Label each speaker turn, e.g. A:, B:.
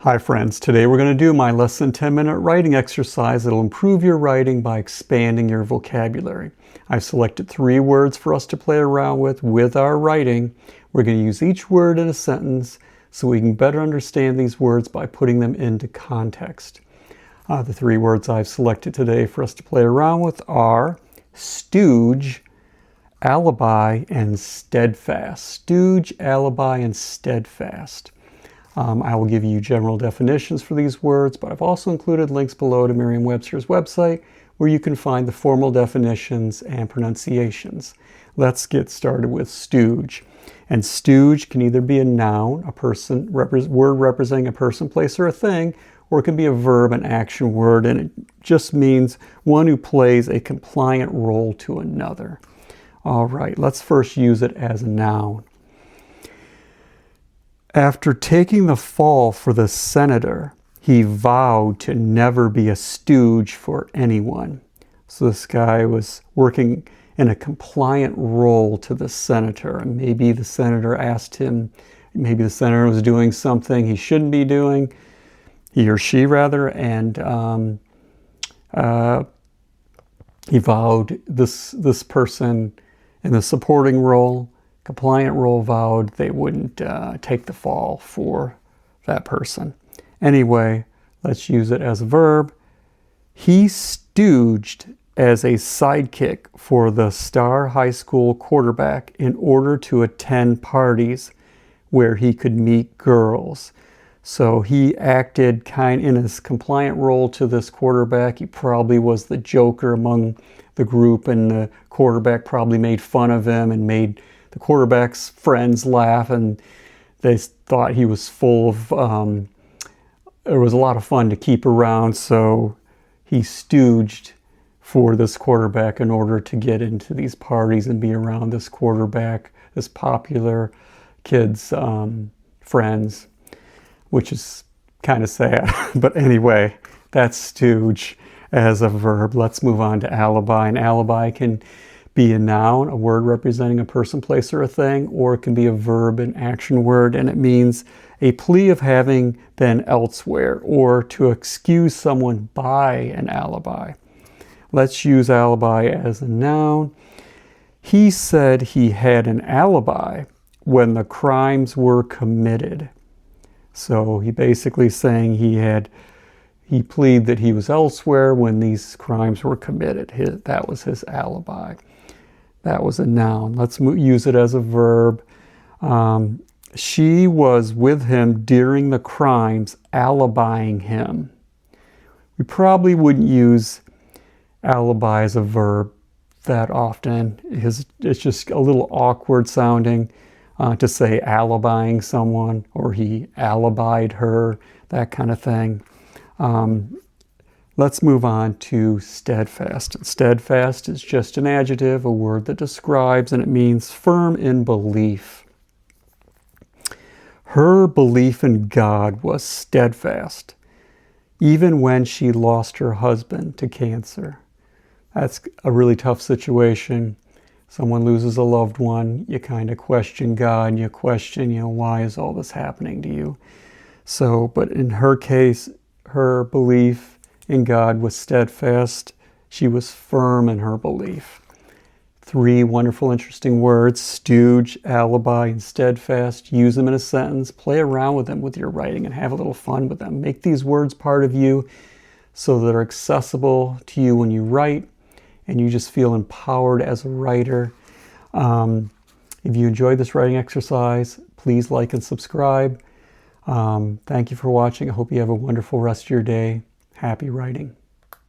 A: Hi friends, today we're going to do my less than 10-minute writing exercise that'll improve your writing by expanding your vocabulary. I've selected 3 words for us to play around with our writing. We're going to use each word in a sentence so we can better understand these words by putting them into context. The 3 words I've selected today for us to play around with are stooge, alibi, and steadfast. Stooge, alibi, and steadfast. I will give you general definitions for these words, but I've also included links below to Merriam-Webster's website where you can find the formal definitions and pronunciations. Let's get started with stooge. And stooge can either be a noun, a person, word representing a person, place, or a thing, or it can be a verb, an action word, and it just means one who plays a compliant role to another. All right, let's first use it as a noun. After taking the fall for the senator, he vowed to never be a stooge for anyone. So this guy was working in a compliant role to the senator. And maybe the senator asked him, maybe the senator was doing something he shouldn't be doing, he or she rather, and he vowed this person in the supporting role, compliant role, vowed they wouldn't take the fall for that person. Anyway, let's use it as a verb. He stooged as a sidekick for the star high school quarterback in order to attend parties where he could meet girls. So he acted in his compliant role to this quarterback. He probably was the joker among the group, and the quarterback probably made fun of him and made the quarterback's friends laugh, and they thought he was full of, it was a lot of fun to keep around, so he stooged for this quarterback in order to get into these parties and be around this quarterback, this popular kid's friends, which is kind of sad. But anyway, that's stooge as a verb. Let's move on to alibi. And alibi can be a noun, a word representing a person, place, or a thing, or it can be a verb, an action word, and it means a plea of having been elsewhere or to excuse someone by an alibi. Let's use alibi as a noun. He said he had an alibi when the crimes were committed. So he basically saying he pleaded that he was elsewhere when these crimes were committed. That was his alibi. That was a noun. Let's use it as a verb. She was with him during the crimes, alibiing him. We probably wouldn't use alibi as a verb that often because it's just a little awkward sounding to say alibiing someone, or he alibied her, that kind of thing. Let's move on to steadfast. Steadfast is just an adjective, a word that describes, and it means firm in belief. Her belief in God was steadfast, even when she lost her husband to cancer. That's a really tough situation. Someone loses a loved one, you kind of question God, you question, why is all this happening to you? So, but in her case, her belief in God was steadfast. She was firm in her belief. 3 wonderful, interesting words: stooge, alibi, and steadfast. Use them in a sentence. Play around with them with your writing and have a little fun with them. Make these words part of you so that they're accessible to you when you write, and you just feel empowered as a writer. If you enjoyed this writing exercise, please like and subscribe. Thank you for watching. I hope you have a wonderful rest of your day. Happy writing.